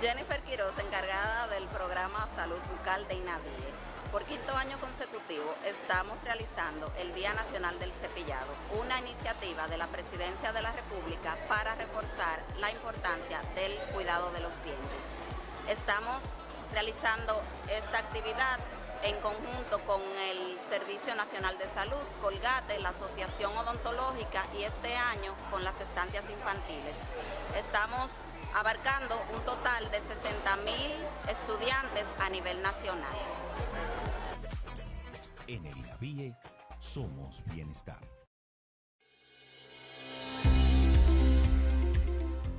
Jennifer Quiroz, encargada del programa Salud Bucal de INAVIE. Por quinto año consecutivo estamos realizando el Día Nacional del Cepillado, una iniciativa de la Presidencia de la República para reforzar la importancia del cuidado de los dientes. Estamos realizando esta actividad en conjunto con el Servicio Nacional de Salud, Colgate, la Asociación Odontológica y este año con las estancias infantiles. Estamos abarcando un total de 60.000 estudiantes a nivel nacional. En el INAVIE somos bienestar.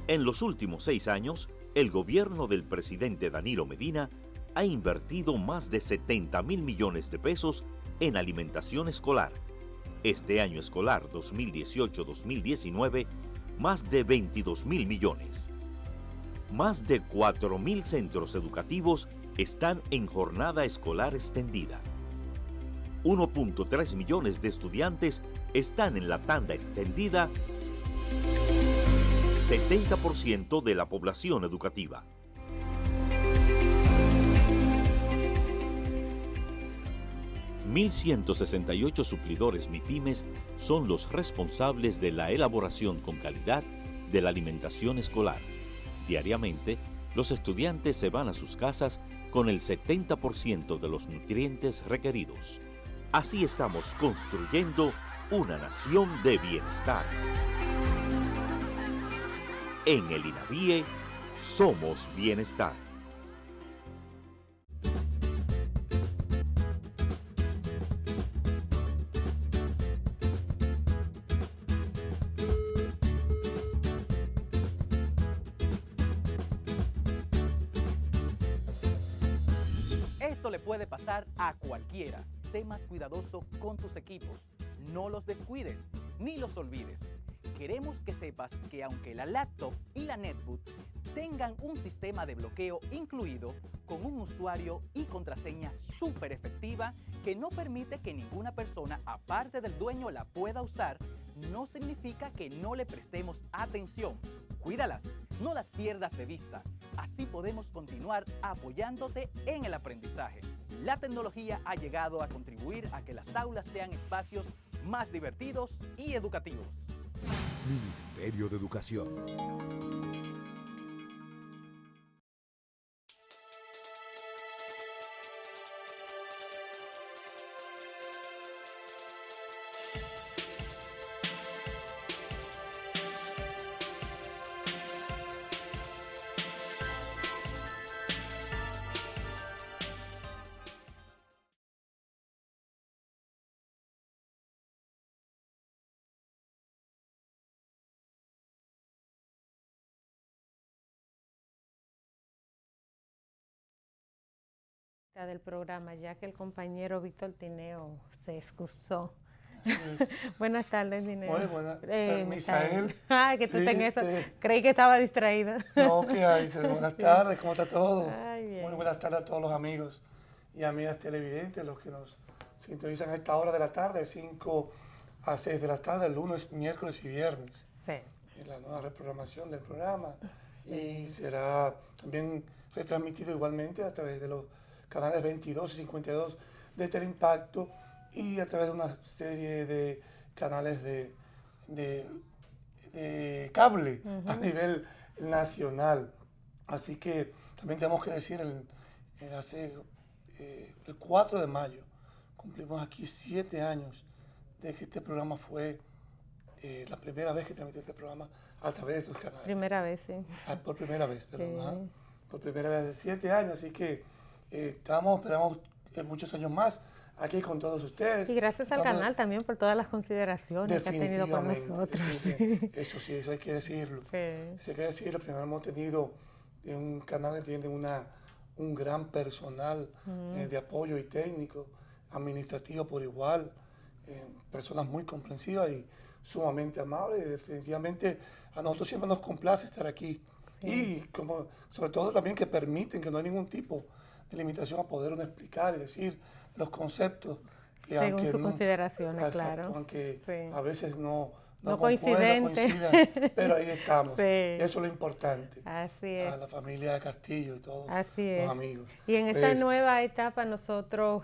En los últimos 6 años, el gobierno del presidente Danilo Medina ha invertido más de 70.000 millones de pesos en alimentación escolar. Este año escolar 2018-2019, más de 22.000 millones. Más de 4.000 centros educativos están en jornada escolar extendida. 1.3 millones de estudiantes están en la tanda extendida, 70% de la población educativa. $1.168 suplidores MIPYMES son los responsables de la elaboración con calidad de la alimentación escolar. Diariamente, los estudiantes se van a sus casas con el 70% de los nutrientes requeridos. Así estamos construyendo una nación de bienestar. En el INAVIE somos bienestar. Esto le puede pasar a cualquiera. Sé más cuidadoso con tus equipos. No los descuides ni los olvides. Queremos que sepas que aunque la laptop y la netbook tengan un sistema de bloqueo incluido con un usuario y contraseña súper efectiva que no permite que ninguna persona aparte del dueño la pueda usar, no significa que no le prestemos atención. Cuídalas, no las pierdas de vista. Así podemos continuar apoyándote en el aprendizaje. La tecnología ha llegado a contribuir a que las aulas sean espacios más divertidos y educativos. Ministerio de Educación. Del programa, ya que el compañero Víctor Tineo se excusó. Es. Buenas tardes, Tineo. Muy buenas, Misael. Que tú Sí, ten eso. Creí que estaba distraído. No, ¿qué hay? Buenas tardes, ¿cómo está todo? Ay, bien. Muy buenas tardes a todos los amigos y amigas televidentes, los que nos sintonizan a esta hora de la tarde, 5 a 6 de la tarde, el lunes, miércoles y viernes. Sí. En la nueva reprogramación del programa. Sí. Y será también retransmitido igualmente a través de los canales 22 y 52 de Teleimpacto y a través de una serie de canales de cable a nivel nacional. Así que también tenemos que decir, el 4 de mayo cumplimos aquí 7 años de que este programa fue la primera vez que transmitió este programa a través de estos canales. Primera vez, sí. Por primera vez, perdón. Sí. Por primera vez de 7 años, así que esperamos muchos años más aquí con todos ustedes. Y gracias al canal también por todas las consideraciones que ha tenido con nosotros. Eso sí, eso hay que decirlo. Sí. Eso hay que decirlo. Primero hemos tenido un canal que tiene un gran personal de apoyo y técnico, administrativo por igual, personas muy comprensivas y sumamente amables. Y definitivamente a nosotros siempre nos complace estar aquí. Sí. Y sobre todo también que permiten que no hay ningún tipo de limitación a poder uno explicar y decir los conceptos. Según sus consideraciones, claro. Aunque a veces no no concuerdan, coincidente. coincidan, pero ahí estamos. Sí. Eso es lo importante. Así es. A la familia de Castillo y todos Así los es. amigos. Y en esta Pues, nueva etapa nosotros,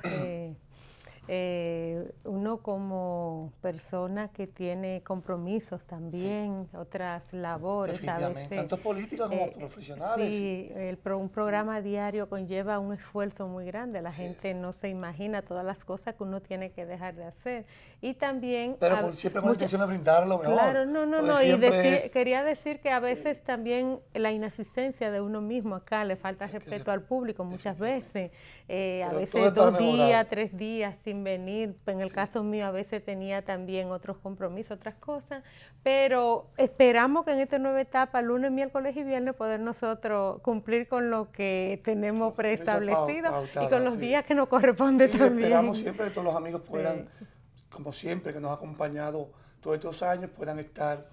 uno como persona que tiene compromisos también, otras labores, a definitivamente, veces. tanto políticas como profesionales. Sí, un programa diario conlleva un esfuerzo muy grande. La Así gente es. no se imagina todas las cosas que uno tiene que dejar de hacer. Y también... Pero siempre con la intención de brindar lo mejor. Claro, no. Entonces, Y siempre es- quería decir que a Sí. veces también la inasistencia de uno mismo acá, le falta respeto al público muchas veces. A Pero todo veces es para 2 mejorar. días, 3 días sin venir. En el caso mío a veces tenía también otros compromisos, otras cosas. Pero esperamos que en esta nueva etapa, lunes, miércoles y viernes, poder nosotros cumplir con lo que tenemos preestablecido pautado, y con los así días es. que nos corresponde Y también. esperamos siempre que todos los amigos puedan, Sí. como siempre, que nos ha acompañado todos estos años, puedan estar,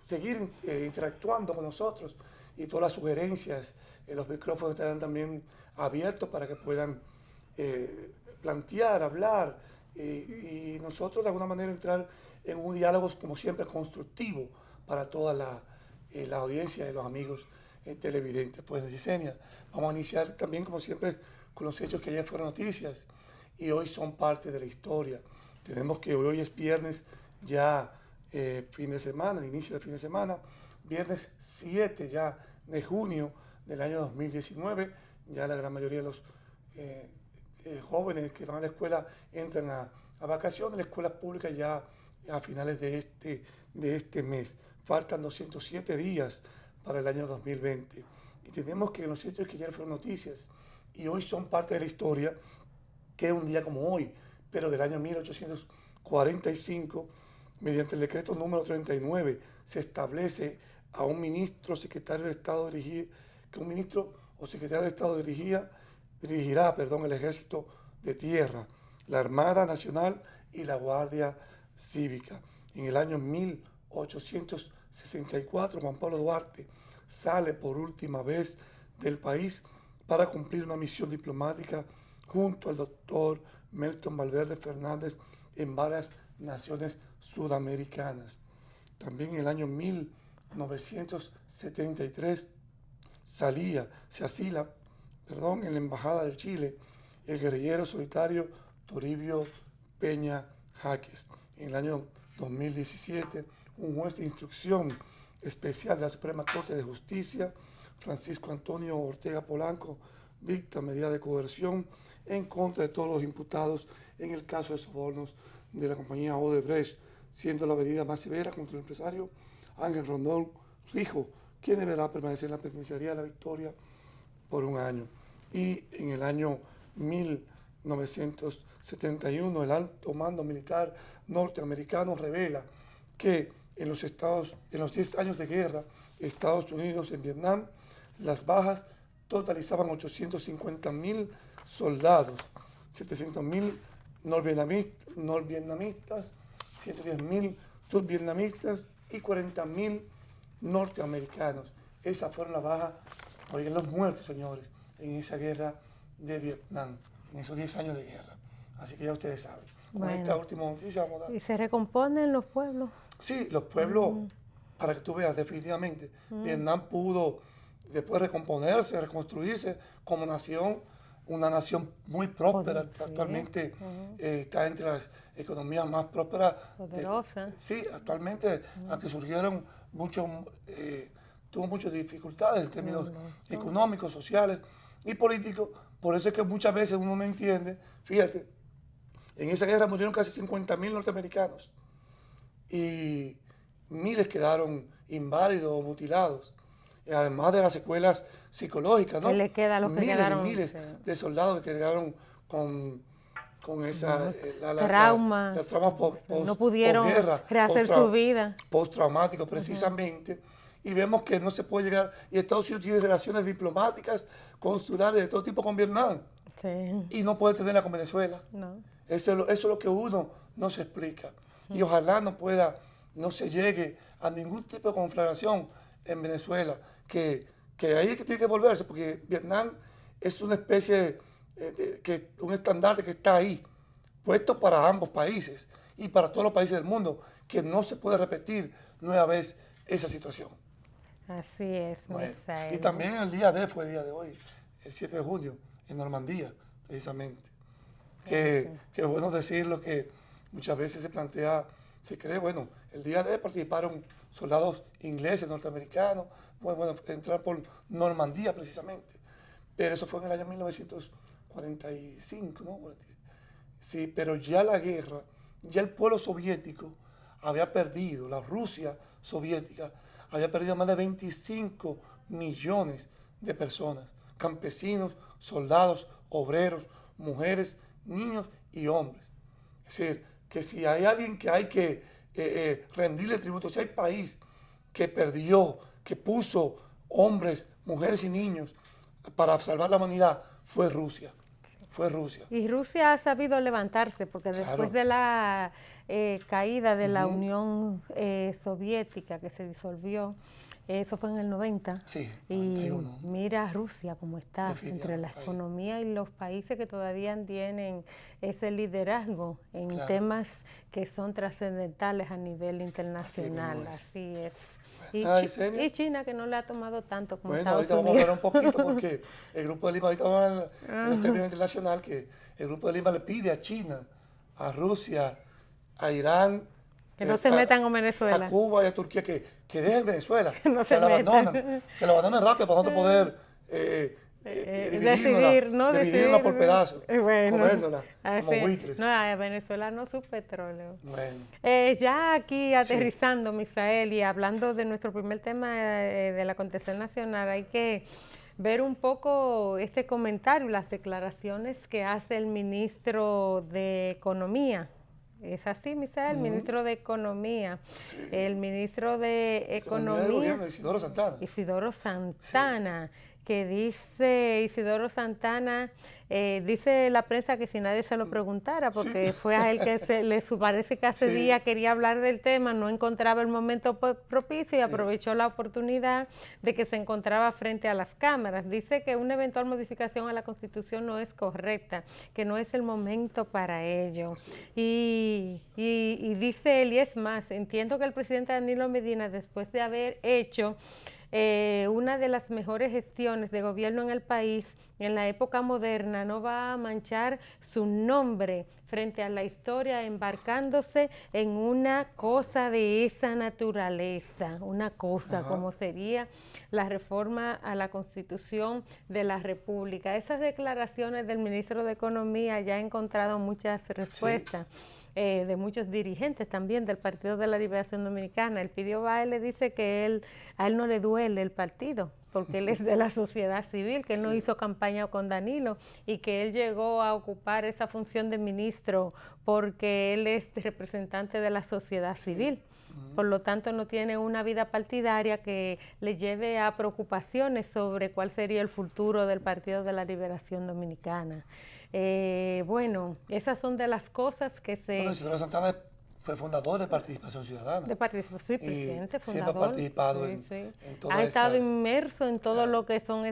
seguir interactuando con nosotros y todas las sugerencias, los micrófonos estarán también abiertos para que puedan plantear, hablar y nosotros de alguna manera entrar en un diálogo, como siempre, constructivo para toda la audiencia y los amigos televidentes. Pues, Yesenia, vamos a iniciar también, como siempre, con los hechos que ayer fueron noticias y hoy son parte de la historia. Tenemos que hoy es viernes, ya fin de semana, el inicio del fin de semana, viernes 7 ya de junio del año 2019, ya la gran mayoría de los jóvenes que van a la escuela entran a vacaciones, las escuelas públicas ya a finales de este mes. Faltan 207 días para el año 2020. Y tenemos que los hechos que ayer fueron noticias y hoy son parte de la historia, que es un día como hoy, pero del año 1845, mediante el decreto número 39, se establece a un ministro, secretario de Estado que un ministro o secretario de Estado dirigirá el Ejército de Tierra, la Armada Nacional y la Guardia Cívica. En el año 1864, Juan Pablo Duarte sale por última vez del país para cumplir una misión diplomática junto al doctor Melton Valverde Fernández en varias naciones sudamericanas. También en el año 1973 se asila en la Embajada de Chile el guerrillero solitario Toribio Peña Jaques. En el año 2017, un juez de instrucción especial de la Suprema Corte de Justicia, Francisco Antonio Ortega Polanco, dicta medida de coerción en contra de todos los imputados en el caso de sobornos de la compañía Odebrecht, siendo la medida más severa contra el empresario Ángel Rondón Rijo, quien deberá permanecer en la penitenciaría de La Victoria por 1 año. Y en el año 1971, el alto mando militar norteamericano revela que en los 10 años de guerra, Estados Unidos en Vietnam, las bajas totalizaban 850.000 soldados, 700.000 norvietnamitas, 110.000 subvietnamitas y 40.000 norteamericanos. Esas fueron las bajas, oigan, los muertos, señores, en esa guerra de Vietnam, en esos 10 años de guerra. Así que ya ustedes saben. Con Bueno. esta última noticia vamos a dar... Y se recomponen los pueblos. Sí, los pueblos, para que tú veas, definitivamente, Vietnam pudo después recomponerse, reconstruirse como nación, una nación muy próspera, Sí. actualmente está entre las economías más prósperas. Poderosa. Sí, actualmente, aunque surgieron tuvo muchas dificultades en términos económicos, sociales y políticos, por eso es que muchas veces uno no entiende, fíjate, en esa guerra murieron casi 50.000 norteamericanos y miles quedaron inválidos o mutilados, además de las secuelas psicológicas, ¿no? ¿Qué le queda a los que miles quedaron? y miles Sí. de soldados que quedaron con esa Trauma. los traumas No pudieron posguerra, rehacer su vida. postraumáticos precisamente, y vemos que no se puede llegar, y Estados Unidos tiene relaciones diplomáticas, consulares de todo tipo con Vietnam, Sí. y no puede tenerla con Venezuela. No. Eso es lo que uno no se explica. Y ojalá no se llegue a ningún tipo de conflagración en Venezuela, que ahí es que tiene que volverse, porque Vietnam es una especie un estandarte que está ahí, expuesto para ambos países y para todos los países del mundo, que no se puede repetir nueva vez esa situación. Así es, Bueno, Misael. y también el día D fue el día de hoy, el 7 de junio, en Normandía, precisamente. Que es bueno decirlo, que muchas veces se plantea, se cree, bueno, el día D participaron soldados ingleses, norteamericanos, bueno, entraron por Normandía precisamente. Pero eso fue en el año 1945, ¿no? Sí, pero ya la guerra, ya el pueblo soviético había perdido, la Rusia soviética había perdido más de 25 millones de personas, campesinos, soldados, obreros, mujeres, niños y hombres. Es decir, que si hay alguien que hay que rendirle tributo, si hay país que perdió, que puso hombres, mujeres y niños para salvar la humanidad, fue Rusia. Fue Rusia. Y Rusia ha sabido levantarse, porque después de la caída de la Unión Soviética, que se disolvió, eso fue en el 90. Sí, 91. Y mira Rusia cómo está, entre la ahí. economía y los países que todavía tienen ese liderazgo en Claro. temas que son trascendentales a nivel internacional. Así es. Y, y China, que no le ha tomado tanto como Estados Unidos. Bueno, ahorita vamos a hablar un poquito porque el Grupo de Lima, ahorita vamos a hablar en los términos internacionales, que el Grupo de Lima le pide a China, a Rusia, a Irán, que no se metan con Venezuela, a Cuba y a Turquía, que dejen Venezuela, que no se la abandonen, que la abandonen rápido para nosotros poder dividirla por pedazos, comérnosla como buitres. No, a Venezuela no su petróleo. Bueno. Ya aquí aterrizando, Misael, y hablando de nuestro primer tema del acontecer nacional, hay que ver un poco este comentario, las declaraciones que hace el ministro de Economía. ¿Es así, Misael? El ministro de Economía. Sí. El ministro de Economía del gobierno, Isidoro Santana. Isidoro Santana, sí. Que dice Isidoro Santana, dice la prensa que si nadie se lo preguntara, porque fue a él que parece que hace días quería hablar del tema, no encontraba el momento propicio y aprovechó la oportunidad de que se encontraba frente a las cámaras. Dice que una eventual modificación a la Constitución no es correcta, que no es el momento para ello. Y dice él, y es más, entiendo que el presidente Danilo Medina, después de haber hecho una de las mejores gestiones de gobierno en el país en la época moderna, no va a manchar su nombre frente a la historia embarcándose en una cosa de esa naturaleza, una cosa como sería la reforma a la Constitución de la República. Esas declaraciones del ministro de Economía ya han encontrado muchas respuestas. De muchos dirigentes también del Partido de la Liberación Dominicana. Elpidio Báez le dice que a él no le duele el partido, porque él es de la sociedad civil, que él no hizo campaña con Danilo y que él llegó a ocupar esa función de ministro porque él es representante de la sociedad civil. Por lo tanto, no tiene una vida partidaria que le lleve a preocupaciones sobre cuál sería el futuro del Partido de la Liberación Dominicana. Bueno, esas son de las cosas que se... Bueno, Isidoro Santana fue fundador de Participación Ciudadana. De Participación, sí, presidente, fundador. Siempre ha participado en todas ha estado inmerso en todo lo que son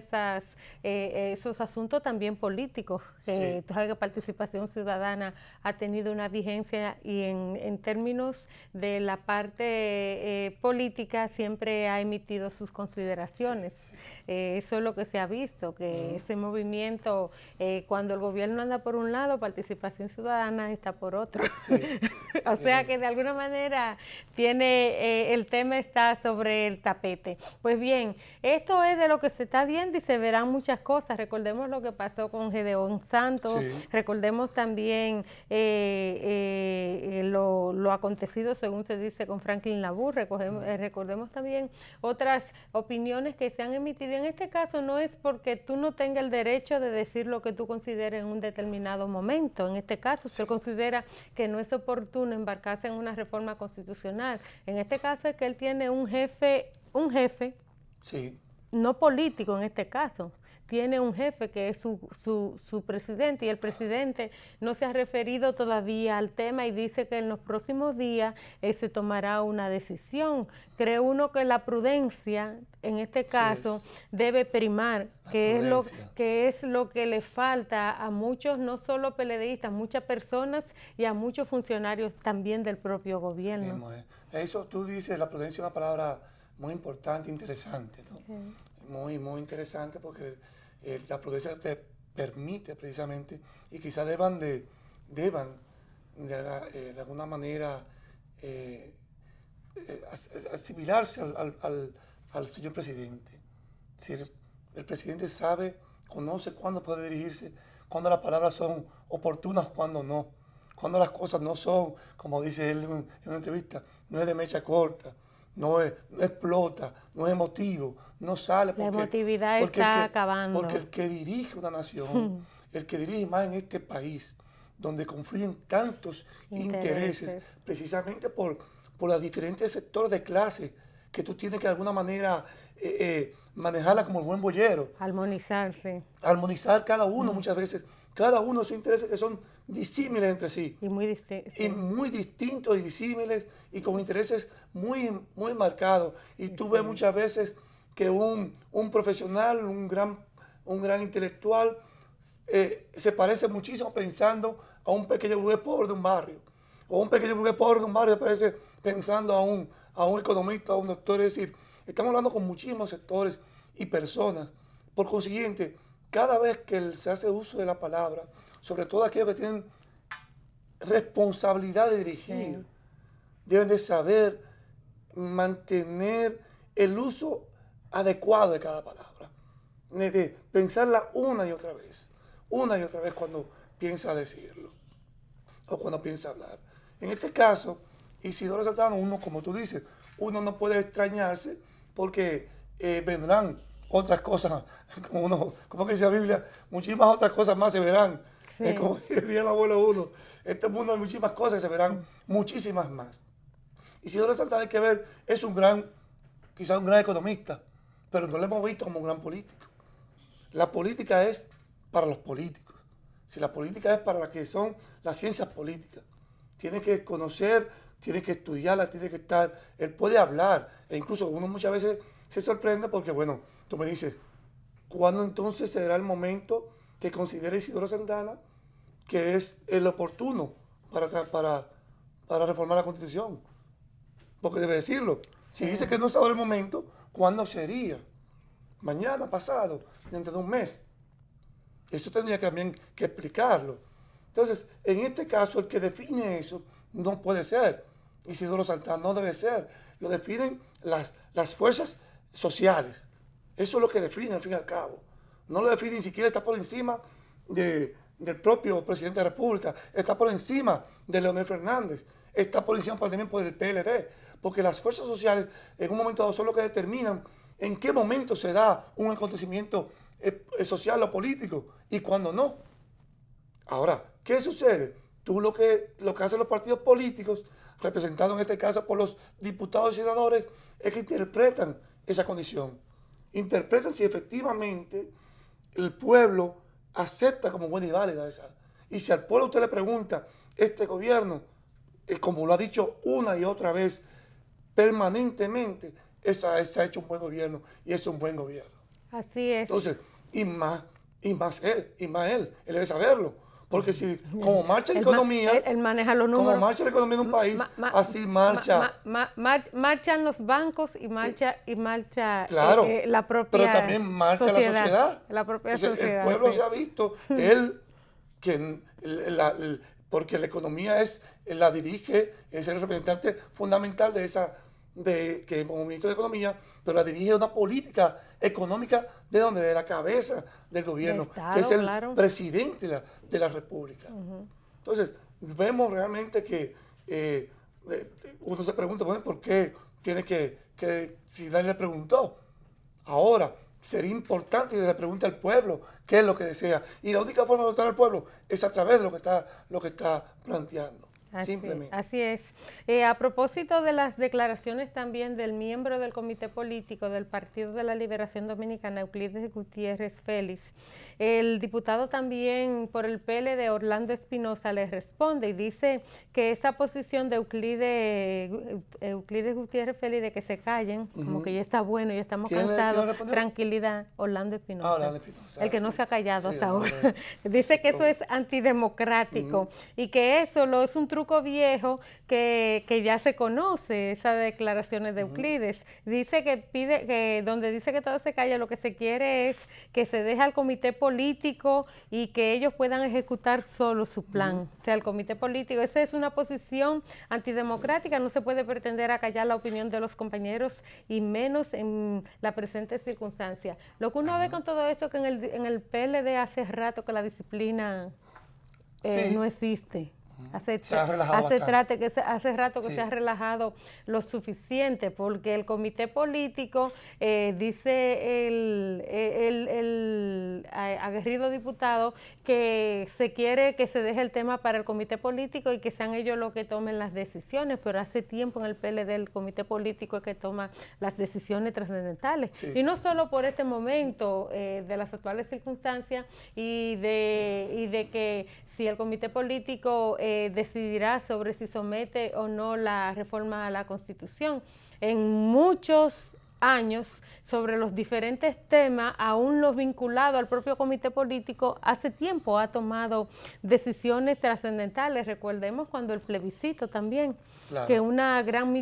esos asuntos también políticos. Tú sabes que Participación Ciudadana ha tenido una vigencia y en términos de la parte política siempre ha emitido sus consideraciones. Eso es lo que se ha visto, que ese movimiento, cuando el gobierno anda por un lado, Participación Ciudadana está por otro. O sea que de alguna manera el tema está sobre el tapete. Pues bien, esto es de lo que se está viendo y se verán muchas cosas. Recordemos lo que pasó con Gedeón Santos, recordemos también lo acontecido, según se dice, con Franklin LaBour, recordemos también otras opiniones que se han emitido. En este caso no es porque tú no tengas el derecho de decir lo que tú consideres en un determinado momento. En este caso se considera que no es oportuno embarcarse en una reforma constitucional. En este caso es que él tiene un jefe no político en este caso, tiene un jefe que es su presidente, y el presidente no se ha referido todavía al tema y dice que en los próximos días se tomará una decisión. Cree uno que la prudencia en este caso debe primar, que es lo que le falta a muchos, no solo PLDistas, muchas personas y a muchos funcionarios también del propio gobierno. Sí, eso tú dices, la prudencia es una palabra muy importante, interesante, ¿no? Sí. Muy, muy interesante, porque la prudencia te permite precisamente, y quizás deban de alguna manera asimilarse al señor presidente. Es decir, el presidente conoce cuándo puede dirigirse, cuándo las palabras son oportunas, cuándo no, cuándo las cosas no son, como dice él en una entrevista, no es de mecha corta, no explota, no es emotivo, no sale. La emotividad está acabando. Porque el que dirige una nación, el que dirige más en este país, donde confluyen tantos intereses, precisamente por los diferentes sectores de clase, que tú tienes que de alguna manera manejarla como el buen boyero. Armonizarse. Armonizar cada uno muchas veces, cada uno de sus intereses que son disímiles entre sí. Y muy distintos. Y muy distintos y disímiles y con intereses muy, muy marcados. Y tú ves muchas veces que un profesional, un gran intelectual, se parece muchísimo pensando a un pequeño burgués pobre de un barrio. O un pequeño burgués pobre de un barrio se parece pensando a un economista, a un doctor. Es decir, estamos hablando con muchísimos sectores y personas. Por consiguiente, cada vez que se hace uso de la palabra, sobre todo aquellos que tienen responsabilidad de dirigir, deben de saber mantener el uso adecuado de cada palabra, de pensarla una y otra vez cuando piensa decirlo o cuando piensa hablar. En este caso, Isidoro Santana, uno, como tú dices, uno no puede extrañarse porque vendrán otras cosas, como que dice la Biblia, muchísimas otras cosas más se verán. Sí. Como diría el abuelo uno, este mundo hay muchísimas cosas que se verán, muchísimas más. Isidoro Santana, hay que ver, es quizás un gran economista, pero no lo hemos visto como un gran político. La política es para los políticos. Si la política es para las que son las ciencias políticas, tiene que conocer, tiene que estudiarla, tiene que estar, él puede hablar, e incluso uno muchas veces se sorprende porque, bueno, tú me dices, ¿cuándo entonces será el momento que considere Isidoro Santana que es el oportuno para reformar la Constitución? Porque debe decirlo. Si dice que no es ahora el momento, ¿cuándo sería? Mañana, pasado, dentro de un mes. Eso tendría también que explicarlo. Entonces, en este caso, el que define eso no puede ser Isidoro Santana, no debe ser. Lo definen las fuerzas sociales. Eso es lo que define al fin y al cabo. No lo define, ni siquiera está por encima del propio presidente de la República, está por encima de Leonel Fernández, está por encima también por el PLD, porque las fuerzas sociales en un momento dado son lo que determinan en qué momento se da un acontecimiento social o político y cuándo no. Ahora, ¿qué sucede? Tú lo que hacen los partidos políticos, representados en este caso por los diputados y senadores, es que interpretan esa condición. Interpretan si efectivamente el pueblo acepta como buena y válida esa. Y si al pueblo usted le pregunta, este gobierno, como lo ha dicho una y otra vez, permanentemente, se ha hecho un buen gobierno y es un buen gobierno. Así es. Entonces, y más él debe saberlo. Porque si, como marcha la economía, él maneja los números. Como marcha la economía de un país, así marcha. Marchan los bancos y marcha claro, la propia pero también marcha sociedad, la sociedad. La propia Entonces, sociedad. El pueblo se ha visto, porque la economía la dirige, es el representante fundamental que como ministro de Economía, pero la dirige una política económica de la cabeza del gobierno, Estado, que es el presidente de la República. Entonces, vemos realmente que uno se pregunta, bueno, ¿por qué tiene si nadie le preguntó? Ahora, sería importante que le pregunte al pueblo qué es lo que desea. Y la única forma de preguntar al pueblo es a través de lo que está planteando. simplemente. Así es. A propósito de las declaraciones también del miembro del Comité Político del Partido de la Liberación Dominicana, Euclides Gutiérrez Félix, el diputado también por el PLD, Orlando Espinosa, le responde y dice que esa posición de Euclides Gutiérrez Félix de que se callen, como que ya está bueno, ya estamos cansados, tranquilidad, Orlando Espinosa, Orlando Espinosa, el que no se ha callado hasta ahora. Hombre, dice que eso es antidemocrático y que eso es un truco viejo que ya se conoce, esas declaraciones de Euclides. Dice que donde dice que todo se calla, lo que se quiere es que se deje al comité político y que ellos puedan ejecutar solo su plan. O sea, el comité político, esa es una posición antidemocrática, no se puede pretender acallar la opinión de los compañeros y menos en la presente circunstancia. Lo que uno ve con todo esto, que en el PLD hace rato que la disciplina no existe. Hace rato que se ha relajado lo suficiente, porque el comité político, dice el aguerrido diputado, que se quiere que se deje el tema para el comité político y que sean ellos los que tomen las decisiones, pero hace tiempo en el PLD el comité político es que toma las decisiones trascendentales. Sí. Y no solo por este momento de las actuales circunstancias y de que si el comité político decidirá sobre si somete o no la reforma a la Constitución. En muchos años, sobre los diferentes temas, aún los vinculados al propio comité político, hace tiempo ha tomado decisiones trascendentales. Recordemos cuando el plebiscito también, claro, que una gran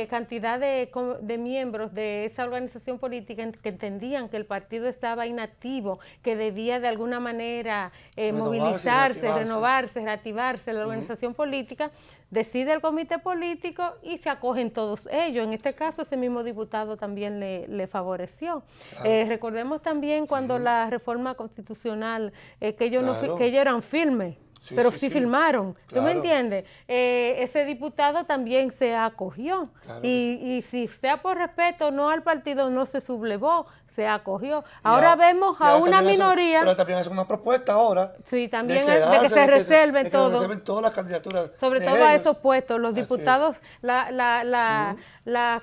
cantidad de miembros de esa organización política que entendían que el partido estaba inactivo, que debía de alguna manera movilizarse, renovarse, reactivarse la organización política, decide el comité político y se acogen todos ellos. En este caso, ese mismo diputado también le favoreció. Claro. Recordemos también cuando la reforma constitucional, que ellos eran firmes. Sí, pero sí filmaron, claro. ¿Tú me entiendes? Ese diputado también se acogió, claro, y si sea por respeto, no al partido, no se sublevó, se acogió. Ahora vemos a una minoría. Pero también hace una propuesta ahora. Sí, también de que se reserven todo. Que se reserven todas las candidaturas. Sobre todo a esos puestos, los diputados, la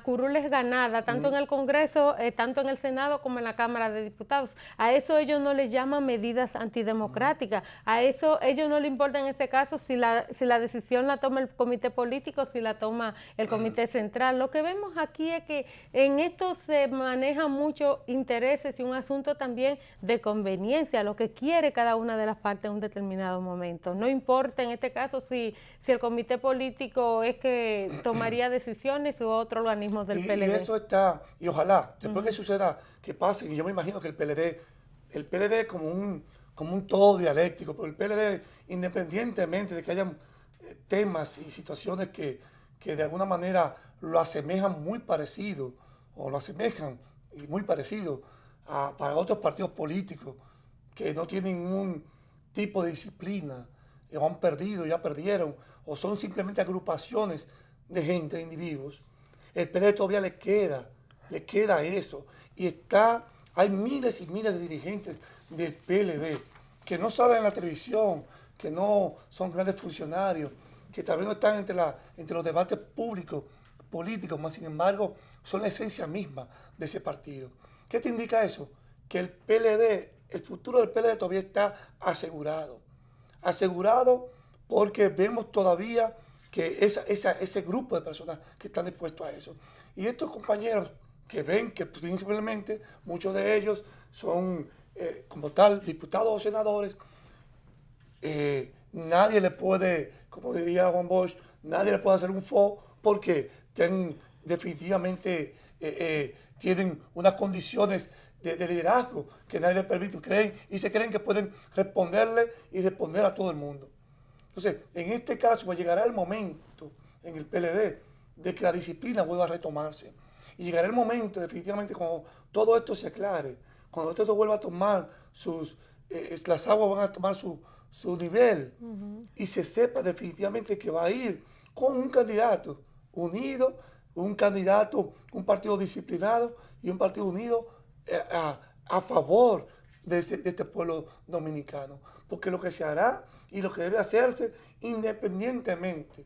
curul es ganada, tanto en el Congreso, tanto en el Senado como en la Cámara de Diputados. A eso ellos no les llaman medidas antidemocráticas. A eso ellos no les importa en ese caso si la decisión la toma el comité político, si la toma el comité central. Lo que vemos aquí es que en esto se manejan muchos intereses y un asunto también de conveniencia, lo que quiere cada una de las partes en un determinado momento. No importa en este caso si el comité político es que tomaría decisiones u otro organismo del PLD. Y eso está, y ojalá, después que suceda, que pase, y yo me imagino que el PLD es como un todo dialéctico, pero el PLD, independientemente de que haya temas y situaciones que de alguna manera lo asemejan muy parecido, o lo asemejan y muy parecido para otros partidos políticos que no tienen ningún tipo de disciplina, o han perdido, ya perdieron, o son simplemente agrupaciones de gente, de individuos, el PLD todavía le queda eso, y hay miles y miles de dirigentes del PLD que no salen en la televisión, que no son grandes funcionarios, que tal vez no están entre los debates públicos, políticos, más sin embargo son la esencia misma de ese partido. ¿Qué te indica eso? Que el PLD, el futuro del PLD todavía está asegurado porque vemos todavía que ese grupo de personas que están dispuestos a eso. Y estos compañeros que ven que principalmente muchos de ellos son como tal diputados o senadores, nadie le puede, como diría Juan Bosch, nadie le puede hacer un fo porque definitivamente tienen unas condiciones de liderazgo que nadie les permite, se creen que pueden responder a todo el mundo. Entonces, en este caso, pues llegará el momento en el PLD de que la disciplina vuelva a retomarse. Y llegará el momento, definitivamente, cuando todo esto se aclare, cuando esto vuelva a tomar las aguas van a tomar su nivel, y se sepa definitivamente que va a ir con un candidato unido, un partido disciplinado y un partido unido a favor de este pueblo dominicano. Porque lo que se hará, y lo que debe hacerse independientemente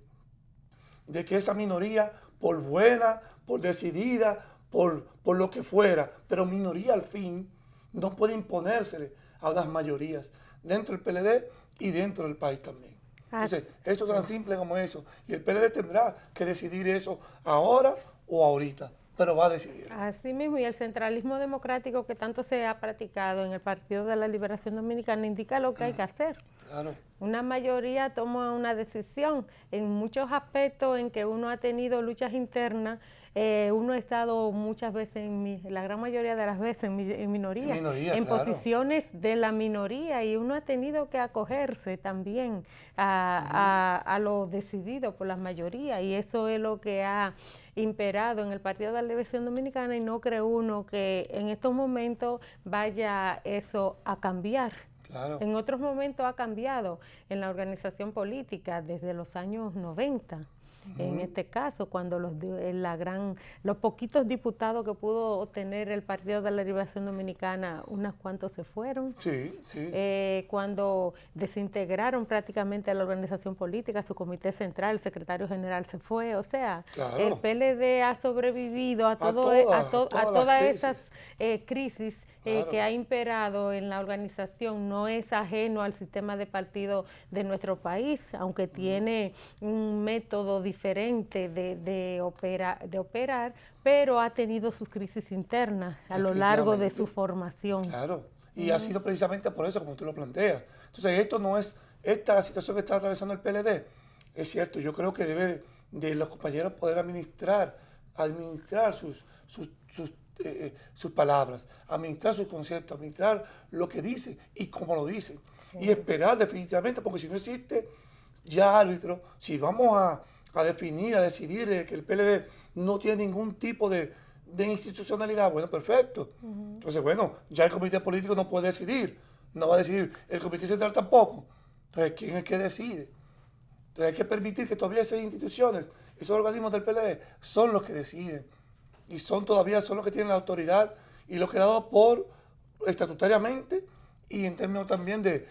de que esa minoría, por buena, por decidida, por lo que fuera, pero minoría al fin, no puede imponérsele a unas mayorías dentro del PLD y dentro del país también. Entonces, esto es tan simple como eso. Y el PLD tendrá que decidir eso ahora o ahorita, pero va a decidir. Así mismo, y el centralismo democrático que tanto se ha practicado en el Partido de la Liberación Dominicana indica lo que hay que hacer. Claro. Una mayoría toma una decisión. En muchos aspectos en que uno ha tenido luchas internas, uno ha estado muchas veces, la gran mayoría de las veces, en minoría, en claro. posiciones de la minoría, y uno ha tenido que acogerse también a lo decidido por las mayorías, y eso es lo que ha imperado en el Partido de la Liberación Dominicana, y no cree uno que en estos momentos vaya eso a cambiar. Claro. En otros momentos ha cambiado en la organización política desde los años 90. En este caso, cuando los poquitos diputados que pudo obtener el Partido de la Liberación Dominicana, unos cuantos se fueron. Sí, sí. Cuando desintegraron prácticamente la organización política, su comité central, el secretario general se fue. O sea, claro. El PLD ha sobrevivido a todas esas crisis claro. que ha imperado en la organización. No es ajeno al sistema de partido de nuestro país, aunque tiene un método diferente de operar, pero ha tenido sus crisis internas a lo largo de su formación. Claro, y ha sido precisamente por eso como tú lo planteas. Entonces, esto no es, esta situación que está atravesando el PLD, es cierto, yo creo que debe de los compañeros poder administrar sus palabras, administrar sus conceptos, administrar lo que dice y cómo lo dice. Sí. Y esperar definitivamente, porque si no existe ya árbitro, si vamos a definir, a decidir que el PLD no tiene ningún tipo de institucionalidad, bueno, perfecto. Entonces, bueno, ya el comité político no puede decidir, no va a decidir, el comité central tampoco. Entonces, ¿quién es el que decide? Entonces, hay que permitir que todavía esas instituciones, esos organismos del PLD, son los que deciden. Y todavía son los que tienen la autoridad y lo creado estatutariamente y en términos también de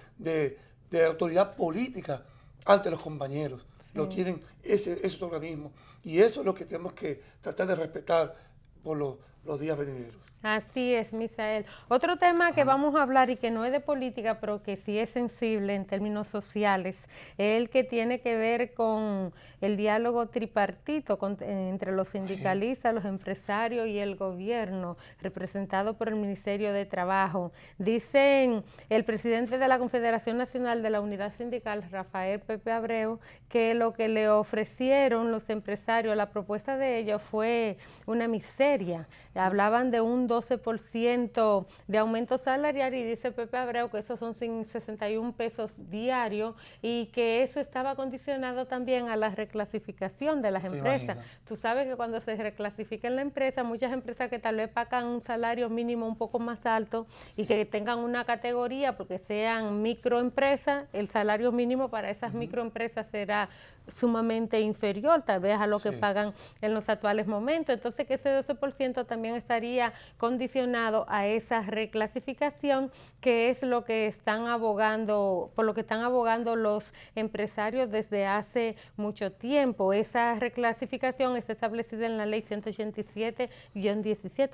autoridad política ante los compañeros. Sí. Lo tienen esos organismos. Y eso es lo que tenemos que tratar de respetar por los días venideros. Así es, Misael. Otro tema que vamos a hablar y que no es de política, pero que sí es sensible en términos sociales, es el que tiene que ver con el diálogo tripartito entre los sindicalistas, los empresarios y el gobierno, representado por el Ministerio de Trabajo. Dicen el presidente de la Confederación Nacional de la Unidad Sindical, Rafael Pepe Abreu, que lo que le ofrecieron los empresarios, la propuesta de ellos fue una miseria. Hablaban de un 12% de aumento salarial y dice Pepe Abreu que esos son 61 pesos diarios y que eso estaba condicionado también a la reclasificación de las empresas. Imagina. Tú sabes que cuando se reclasifica en la empresa, muchas empresas que tal vez pagan un salario mínimo un poco más alto y que tengan una categoría porque sean microempresas, el salario mínimo para esas microempresas será sumamente inferior tal vez a lo que pagan en los actuales momentos. Entonces que ese 12% también estaría condicionado a esa reclasificación, que es lo que están abogando, por lo que están abogando los empresarios desde hace mucho tiempo. Esa reclasificación está establecida en la ley 187-17,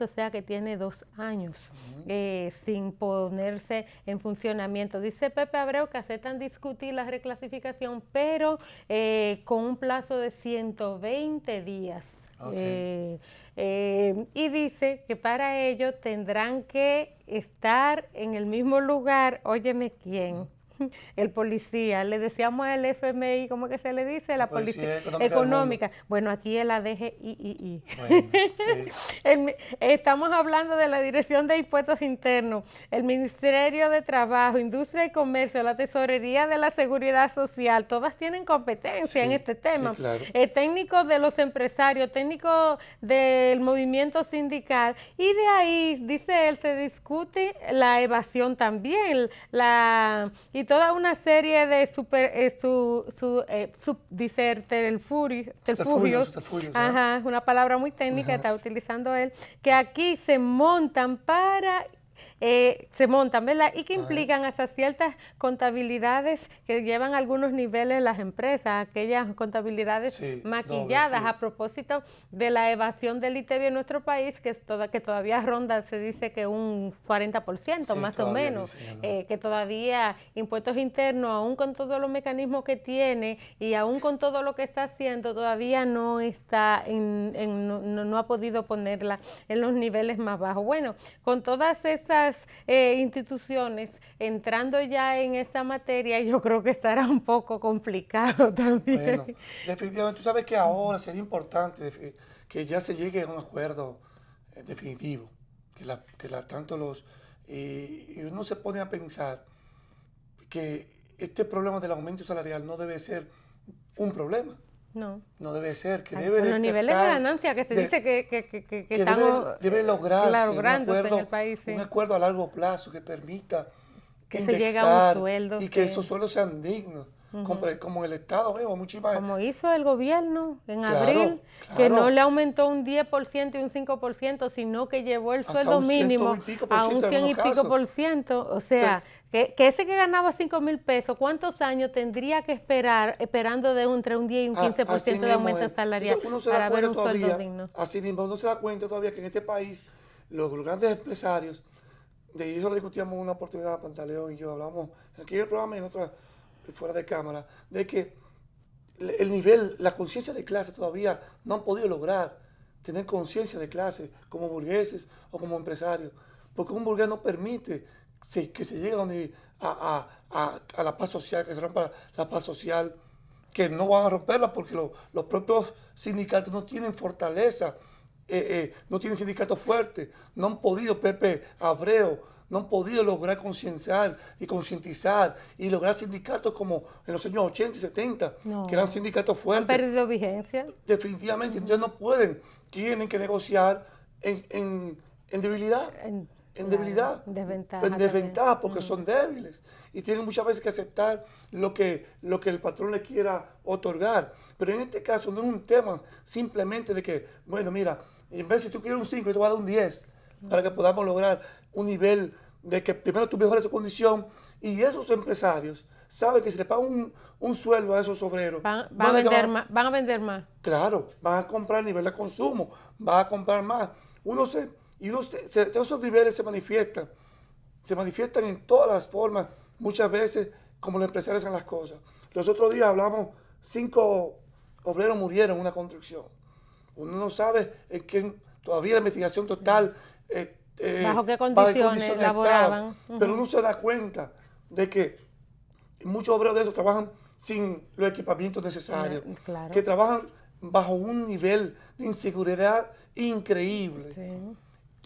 o sea que tiene 2 años sin ponerse en funcionamiento. Dice Pepe Abreu que aceptan discutir la reclasificación, pero con un plazo de 120 días. Okay. Y dice que para ello tendrán que estar en el mismo lugar, óyeme quién, el policía, le decíamos al FMI, ¿cómo que se le dice? La policía económica. Bueno, aquí es la DGII. Bueno, sí. Estamos hablando de la Dirección de Impuestos Internos, el Ministerio de Trabajo, Industria y Comercio, la Tesorería de la Seguridad Social, todas tienen competencia en este tema. Sí, claro. Técnicos de los empresarios, técnicos del movimiento sindical, y de ahí, dice él, se discute la evasión también, y toda una serie de subterfugios, ajá, es una palabra muy técnica, está utilizando él, que aquí se montan para se montan, ¿verdad? Y que implican hasta ciertas contabilidades que llevan a algunos niveles las empresas, aquellas contabilidades maquilladas, a propósito de la evasión del ITEVI en nuestro país, que todavía ronda, se dice que un 40% más o menos, que todavía impuestos internos, aún con todos los mecanismos que tiene y aún con todo lo que está haciendo, todavía no está no ha podido ponerla en los niveles más bajos. Bueno, con todas esas instituciones entrando ya en esta materia, yo creo que estará un poco complicado también. Bueno, definitivamente, tú sabes que ahora sería importante que ya se llegue a un acuerdo definitivo, tanto los... y uno se pone a pensar que este problema del aumento salarial no debe ser un problema. No. No debe ser, que debe de los niveles de ganancia que se dice que estamos debe lograrse en el país. Un acuerdo a largo plazo que permita que se llegue a un sueldo. Y que esos sueldos sean dignos. Como el Estado vemos muchísimas... Como hizo el gobierno en abril, que no le aumentó un 10% y un 5%, sino que llevó el sueldo mínimo a un 100 y pico por ciento. O sea, que ese que ganaba 5,000 pesos, ¿cuántos años tendría que esperando entre un 10 y un 15% de aumento salarial para ver un sueldo digno? Así mismo, uno se da cuenta todavía que en este país los grandes empresarios, de eso lo discutíamos en una oportunidad, Pantaleón y yo, hablamos aquí en el programa y en otras fuera de cámara, de que el nivel, la conciencia de clase todavía no han podido lograr tener conciencia de clase como burgueses o como empresarios, porque un burgués no permite que se llegue a la paz social, que se rompa la paz social, que no van a romperla porque los propios sindicatos no tienen fortaleza, no tienen sindicatos fuertes, no han podido, Pepe Abreu, no han podido lograr concienciar y concientizar y lograr sindicatos como en los años 80 y 70, que eran sindicatos fuertes. Han perdido vigencia. Definitivamente, entonces no pueden, tienen que negociar en debilidad. En debilidad, en desventaja, porque son débiles y tienen muchas veces que aceptar lo que el patrón le quiera otorgar. Pero en este caso no es un tema simplemente de que, bueno, mira, en vez de si tú quieres un 5, yo te voy a dar un 10 para que podamos lograr un nivel de que primero tú mejores tu condición y esos empresarios saben que si le pagan un sueldo a esos obreros van a vender más. Claro, van a comprar a nivel de consumo, van a comprar más. Esos niveles se manifiestan en todas las formas, muchas veces como los empresarios hacen las cosas. Los otros días hablamos, 5 obreros murieron en una construcción. Uno no sabe en qué, todavía la investigación total, bajo qué condiciones laboraban. Pero uno se da cuenta de que muchos obreros de esos trabajan sin los equipamientos necesarios, que trabajan bajo un nivel de inseguridad increíble.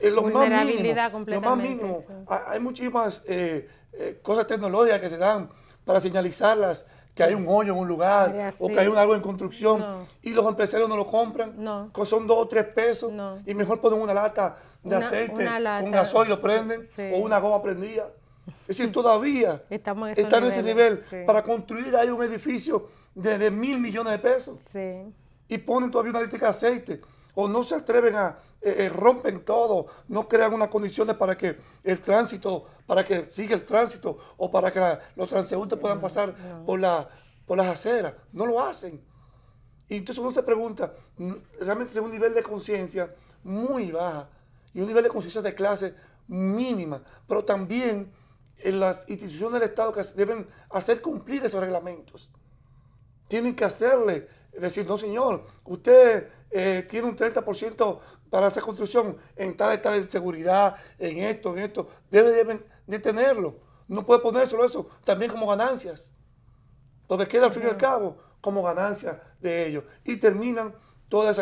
Lo más mínimo. Hay muchísimas cosas tecnológicas que se dan para señalizarlas, que hay un hoyo en un lugar o que hay algo en construcción y los empresarios no lo compran, son 2 o 3 pesos y mejor ponen una lata de aceite con gasoil y lo prenden o una goma prendida. Es decir, todavía están en ese nivel para construir ahí un edificio de 1.000 millones de pesos y ponen todavía una lata de aceite o no se atreven rompen todo, no crean unas condiciones para que el tránsito, para que siga el tránsito o para que los transeúntes puedan pasar por las aceras. No lo hacen. Y entonces uno se pregunta, realmente tiene un nivel de conciencia muy baja y un nivel de conciencia de clase mínima, pero también en las instituciones del Estado que deben hacer cumplir esos reglamentos. Tienen que hacerle, decir, no señor, usted tiene un 30% para hacer construcción en tal seguridad, en esto, debe de tenerlo. No puede ponérselo eso también como ganancias, porque queda al fin y al cabo como ganancia de ellos. Y terminan todas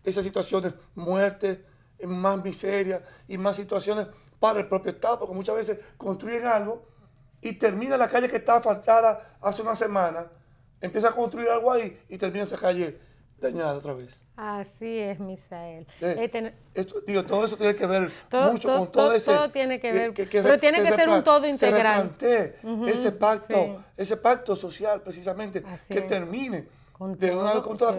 esas situaciones, muertes, más miseria y más situaciones para el propio Estado, porque muchas veces construyen algo y termina la calle que estaba asfaltada hace una semana, empieza a construir algo ahí y termina esa calle dañada otra vez. Así es, Misael. Todo eso tiene que ver mucho con todo ese... Todo tiene que ver, pero tiene que ser un todo integral. Se replantee ese pacto social, precisamente, que termine de una vez con todas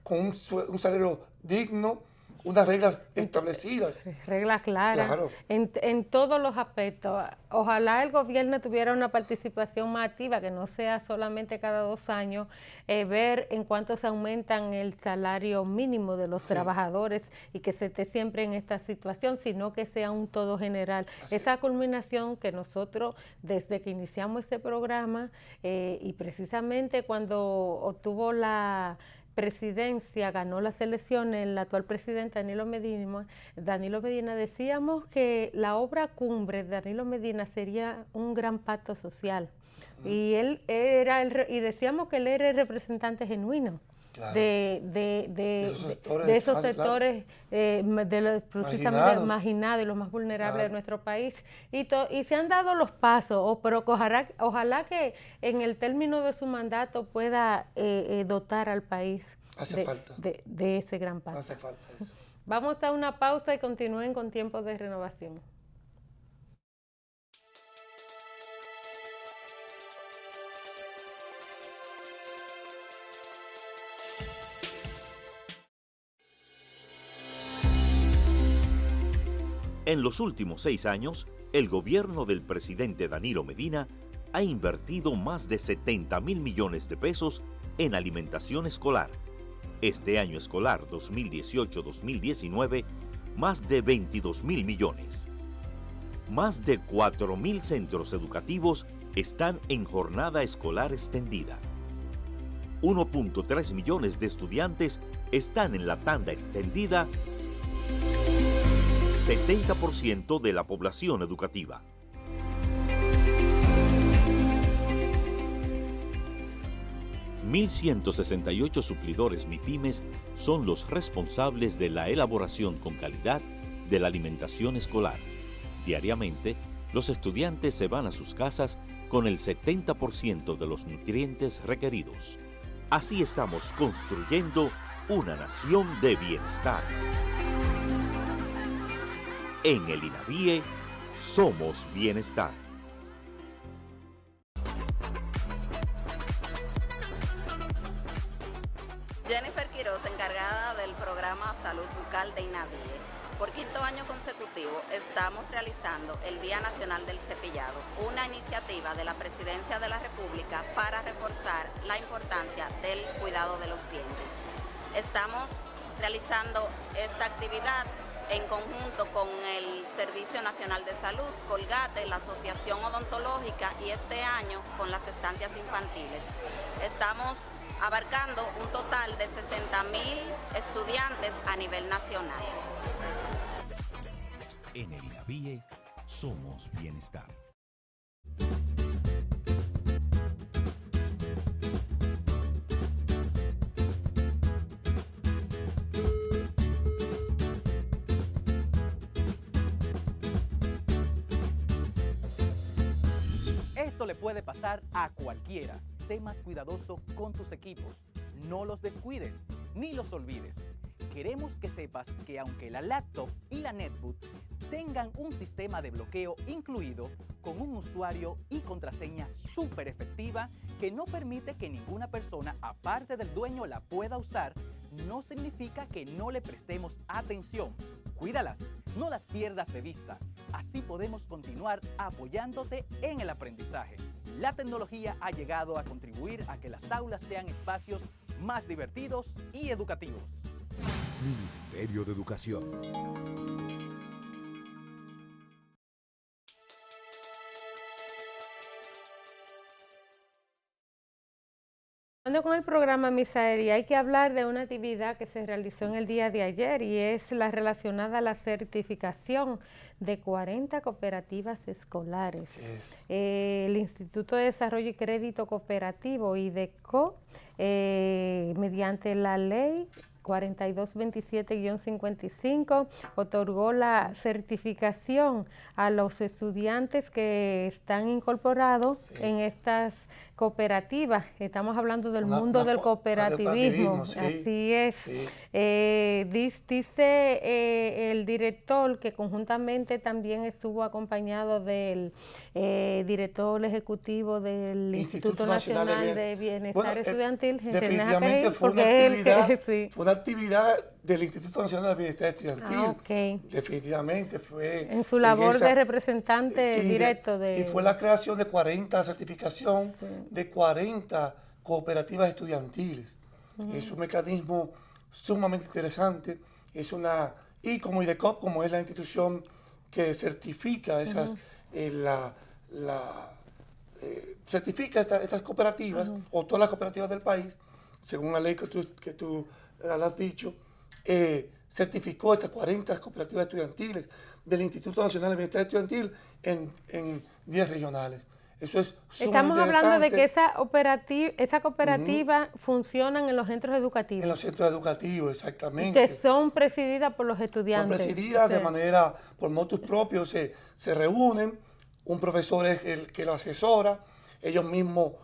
con un salario digno, unas reglas establecidas. Reglas claras, Claro. en todos los aspectos. Ojalá el gobierno tuviera una participación más activa, que no sea solamente cada 2 años, ver en cuánto se aumentan el salario mínimo de los trabajadores y que se esté siempre en esta situación, sino que sea un todo general. Esa culminación que nosotros, desde que iniciamos este programa, y precisamente cuando obtuvo la presidencia, ganó las elecciones, el actual presidente Danilo Medina, decíamos que la obra cumbre de Danilo Medina sería un gran pacto social. Y él era y decíamos que él era el representante genuino. Claro. de esos sectores, precisamente marginados y los más vulnerables de nuestro país. Y se han dado los pasos, pero ojalá que en el término de su mandato pueda dotar al país de ese gran paso. Hace falta eso. Vamos a una pausa y continúen con Tiempo de Renovación. En los últimos 6 años, el gobierno del presidente Danilo Medina ha invertido más de 70.000 millones de pesos en alimentación escolar. Este año escolar 2018-2019, más de 22.000 millones. Más de 4.000 centros educativos están en jornada escolar extendida. 1.3 millones de estudiantes están en la tanda extendida, 70% de la población educativa. $1,168 suplidores MIPYMES son los responsables de la elaboración con calidad de la alimentación escolar. Diariamente, los estudiantes se van a sus casas con el 70% de los nutrientes requeridos. Así estamos construyendo una nación de bienestar. En el INAVIE somos bienestar. Jennifer Quiroz, encargada del programa Salud Bucal de INAVIE. Por 5º año consecutivo estamos realizando el Día Nacional del Cepillado, una iniciativa de la Presidencia de la República para reforzar la importancia del cuidado de los dientes. Estamos realizando esta actividad en conjunto con el Servicio Nacional de Salud, Colgate, la Asociación Odontológica y este año con las estancias infantiles. Estamos abarcando un total de 60.000 estudiantes a nivel nacional. En el INAVIE somos bienestar. Esto le puede pasar a cualquiera. Sé más cuidadoso con tus equipos. No los descuides ni los olvides. Queremos que sepas que aunque la laptop y la netbook tengan un sistema de bloqueo incluido con un usuario y contraseña súper efectiva que no permite que ninguna persona aparte del dueño la pueda usar, no significa que no le prestemos atención. Cuídalas, no las pierdas de vista. Así podemos continuar apoyándote en el aprendizaje. La tecnología ha llegado a contribuir a que las aulas sean espacios más divertidos y educativos. Ministerio de Educación. Con el programa Misael, y hay que hablar de una actividad que se realizó en el día de ayer y es la relacionada a la certificación de 40 cooperativas escolares. El Instituto de Desarrollo y Crédito Cooperativo, IDECO, mediante la ley 4227-55 otorgó la certificación a los estudiantes que están incorporados en estas cooperativas, estamos hablando del mundo del cooperativismo, cooperativismo, sí, así es. sí. Dice el director que conjuntamente también estuvo acompañado del director ejecutivo del Instituto Nacional de Bienestar Estudiantil, definitivamente fue una actividad del Instituto Nacional de Bienestar Estudiantil. Definitivamente fue en su labor de representante directo y fue la creación de 40 certificación de 40 cooperativas estudiantiles. Es un mecanismo sumamente interesante. Y como IDECOP, como es la institución que certifica esas, certifica estas cooperativas, o todas las cooperativas del país, según la ley que tú has dicho, certificó estas 40 cooperativas estudiantiles del Instituto Nacional de Bienestar Estudiantil en 10 regionales. Eso es sumamente Estamos hablando de que esa cooperativa funcionan en los centros educativos. En los centros educativos, exactamente. Y que son presididas por los estudiantes. Son presididas de manera, por motus propios, se reúnen, un profesor es el que lo asesora, ellos mismos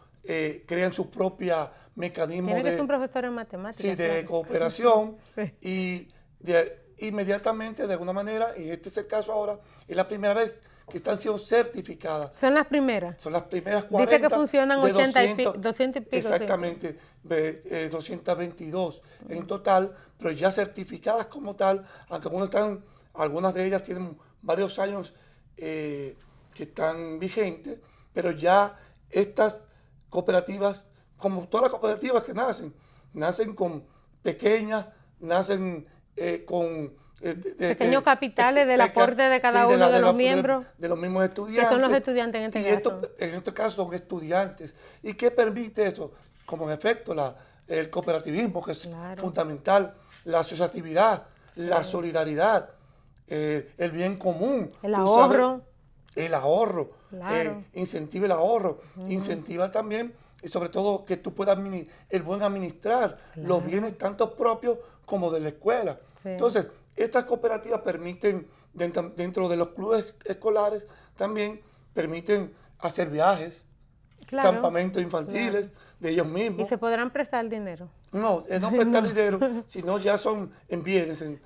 crean su propia mecanismo Tiene que ser un profesor en matemáticas. Sí, de cooperación y inmediatamente, de alguna manera, y este es el caso ahora, es la primera vez que están siendo certificadas. ¿Son las primeras? Son las primeras 40. Dice que funcionan 200 y pico. Exactamente, 222 en total, pero ya certificadas como tal, aunque algunas de ellas tienen varios años que están vigentes, pero ya estas cooperativas, como todas las cooperativas que nacen con pequeñas, nacen con pequeños capitales del aporte de cada uno de los miembros. De los mismos estudiantes. Que son los estudiantes en este caso. En este caso son estudiantes. ¿Y qué permite eso? Como en efecto el cooperativismo, que es fundamental, la asociatividad, la solidaridad, el bien común. El ahorro. El ahorro. Incentiva el ahorro. Incentiva también, y sobre todo, que tú puedas el buen administrar los bienes tanto propios como de la escuela. Entonces, estas cooperativas permiten, dentro de los clubes escolares, también permiten hacer viajes, campamentos infantiles de ellos mismos. ¿Y se podrán prestar dinero? No prestar dinero, sino ya son en bienes, en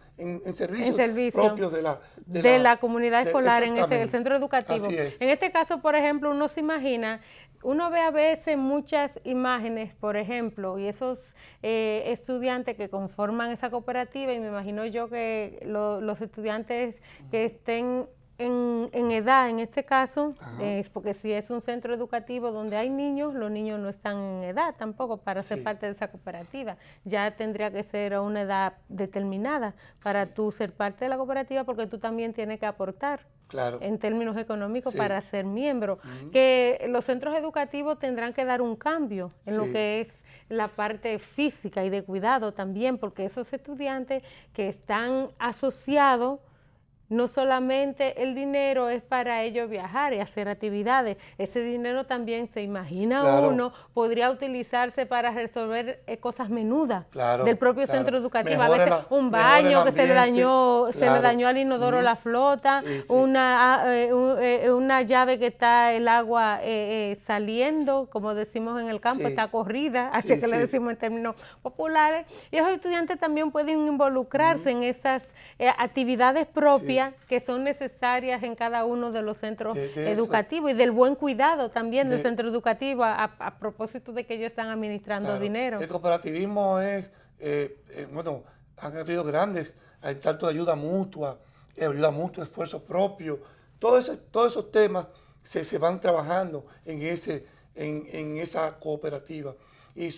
servicios propios de la comunidad escolar, en el centro educativo. Así es. En este caso, por ejemplo, uno se imagina, uno ve a veces muchas imágenes, por ejemplo, y esos estudiantes que conforman esa cooperativa, y me imagino yo que los estudiantes que estén en edad, en este caso, porque si es un centro educativo donde hay niños, los niños no están en edad tampoco para ser parte de esa cooperativa. Ya tendría que ser a una edad determinada para tú ser parte de la cooperativa, porque tú también tienes que aportar. En términos económicos para ser miembro, que los centros educativos tendrán que dar un cambio en lo que es la parte física y de cuidado también, porque esos estudiantes que están asociados, no solamente el dinero es para ellos viajar y hacer actividades, ese dinero también, se imagina uno, podría utilizarse para resolver cosas menudas del propio centro educativo. A veces un baño que se le dañó al inodoro la flota, una llave que está el agua saliendo, como decimos en el campo, está corrida, así que le decimos en términos populares, y esos estudiantes también pueden involucrarse en esas actividades propias que son necesarias en cada uno de los centros educativos, y del buen cuidado también del centro educativo a propósito de que ellos están administrando dinero. El cooperativismo han habido grandes, hay tanto de ayuda mutua, esfuerzo propio, todos esos temas se van trabajando en esa cooperativa, y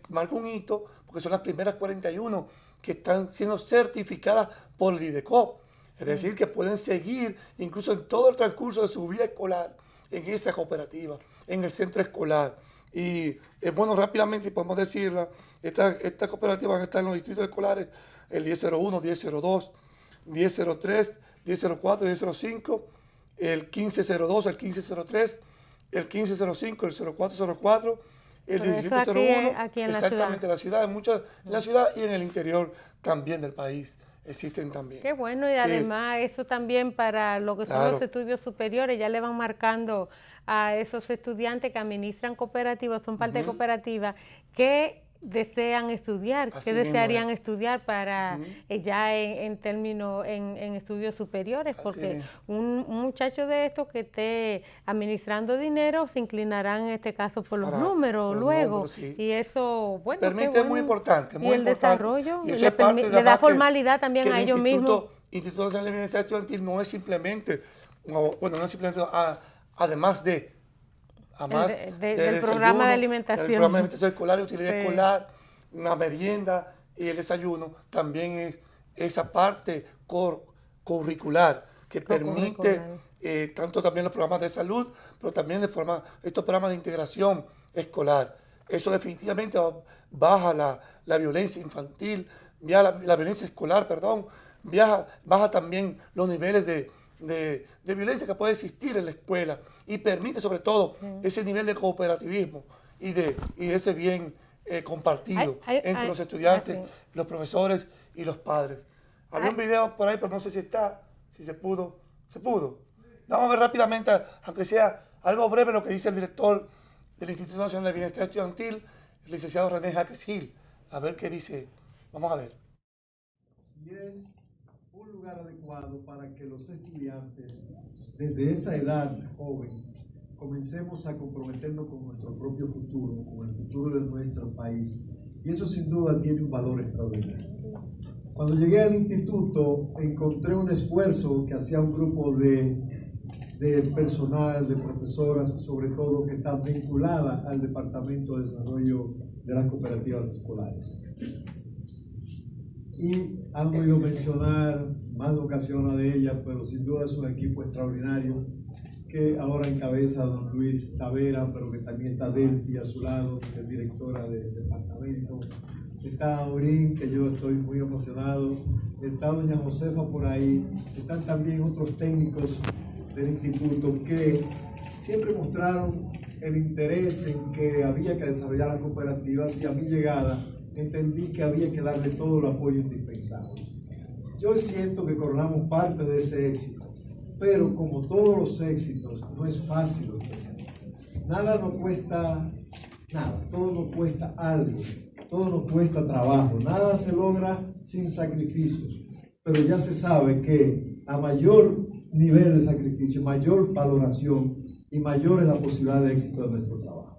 marca un hito porque son las primeras 41 que están siendo certificadas por el IDECOP. Es decir, que pueden seguir incluso en todo el transcurso de su vida escolar en esa cooperativa, en el centro escolar. Y rápidamente podemos decirla, esta cooperativa van a estar en los distritos escolares el 1001, 1002, 1003, 1004, 1005, el 1502, el 1503, el 1505, el 0404, el 1701, aquí en exactamente la ciudad. En la ciudad y en el interior también del país. Existen también. Qué bueno, y además eso también para lo que son los estudios superiores, ya le van marcando a esos estudiantes que administran cooperativas, son parte de cooperativas, que desean estudiar, Así que mismo desearían es. estudiar para ya en términos, en estudios superiores, Así porque mismo. un muchacho de estos que esté administrando dinero se inclinará en este caso por los Para- números por los luego, números, sí. y eso, bueno, Permite, qué es muy bueno. importante, Y muy el importante. desarrollo, Y eso le, es parte de le da además formalidad también que a el ellos mismos. Instituto Nacional de Bienestar Estudiantil no es simplemente, bueno, no es simplemente, además de, del programa de alimentación. del programa de alimentación escolar y utilidad Sí. escolar, una merienda y el desayuno, también es esa parte curricular que permite tanto también los programas de salud, pero también estos programas de integración escolar. Eso definitivamente baja la violencia infantil, la violencia escolar, perdón, baja también los niveles de violencia que puede existir en la escuela y permite sobre todo ese nivel de cooperativismo y de ese bien compartido entre los estudiantes, los profesores y los padres. Había un video por ahí, pero no sé si se pudo. Vamos a ver rápidamente, aunque sea algo breve, lo que dice el director del Instituto Nacional de Bienestar Estudiantil, el licenciado René Jaques Gil. A ver qué dice. Vamos a ver. Y es un lugar adecuado para que los estudiantes, desde esa edad joven, comencemos a comprometernos con nuestro propio futuro, con el futuro de nuestro país. Y eso sin duda tiene un valor extraordinario. Cuando llegué al instituto, encontré un esfuerzo que hacía un grupo de personal, de profesoras, sobre todo, que está vinculada al Departamento de Desarrollo de las Cooperativas Escolares. Y han oído mencionar más de una de ellas, pero sin duda es un equipo extraordinario que ahora encabeza don Luis Tavera, pero que también está Delphi a su lado, que es directora del departamento. Está Aurín, que yo estoy muy emocionado. Está doña Josefa por ahí. Están también otros técnicos del instituto que siempre mostraron el interés en que había que desarrollar las cooperativas, y a mi llegada entendí que había que darle todo el apoyo indispensable. Yo siento que coronamos parte de ese éxito, pero como todos los éxitos, no es fácil obtener. Nada nos cuesta nada, todo nos cuesta algo, todo nos cuesta trabajo, nada se logra sin sacrificios, pero ya se sabe que a mayor nivel de sacrificio, mayor valoración y mayor es la posibilidad de éxito de nuestro trabajo.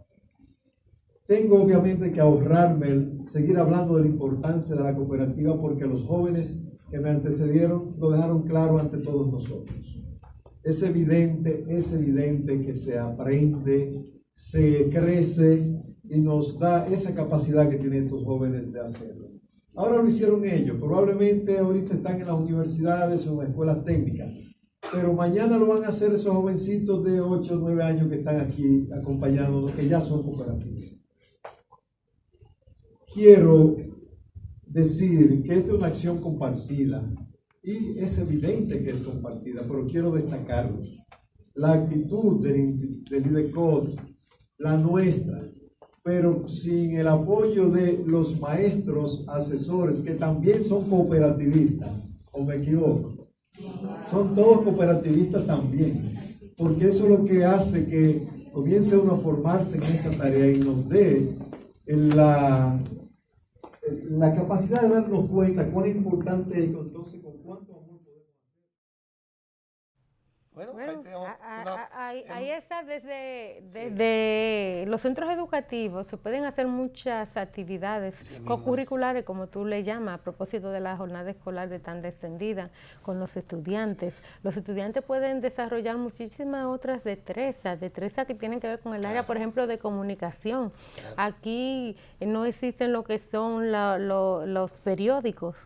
Tengo obviamente que ahorrarme el seguir hablando de la importancia de la cooperativa, porque los jóvenes que me antecedieron lo dejaron claro ante todos nosotros. Es evidente que se aprende, se crece y nos da esa capacidad que tienen estos jóvenes de hacerlo. Ahora lo hicieron ellos, probablemente ahorita están en las universidades o en las escuelas técnicas, pero mañana lo van a hacer esos jovencitos de 8 o 9 años que están aquí acompañándonos, que ya son cooperativas. Quiero decir que esta es una acción compartida y es evidente que es compartida, pero quiero destacarlo. La actitud del IDECOD, la nuestra, pero sin el apoyo de los maestros asesores, que también son cooperativistas, ¿o me equivoco? Son todos cooperativistas también, porque eso es lo que hace que comience uno a formarse en esta tarea y nos dé la capacidad de darnos cuenta cuán importante es, entonces con cuánto amor podemos hacer. Bueno, ahí está, desde los centros educativos se pueden hacer muchas actividades co-curriculares, como tú le llamas, a propósito de la jornada escolar de tan extendida con los estudiantes. Los estudiantes pueden desarrollar muchísimas otras destrezas que tienen que ver con el área, por ejemplo, de comunicación. Aquí no existen lo que son los periódicos,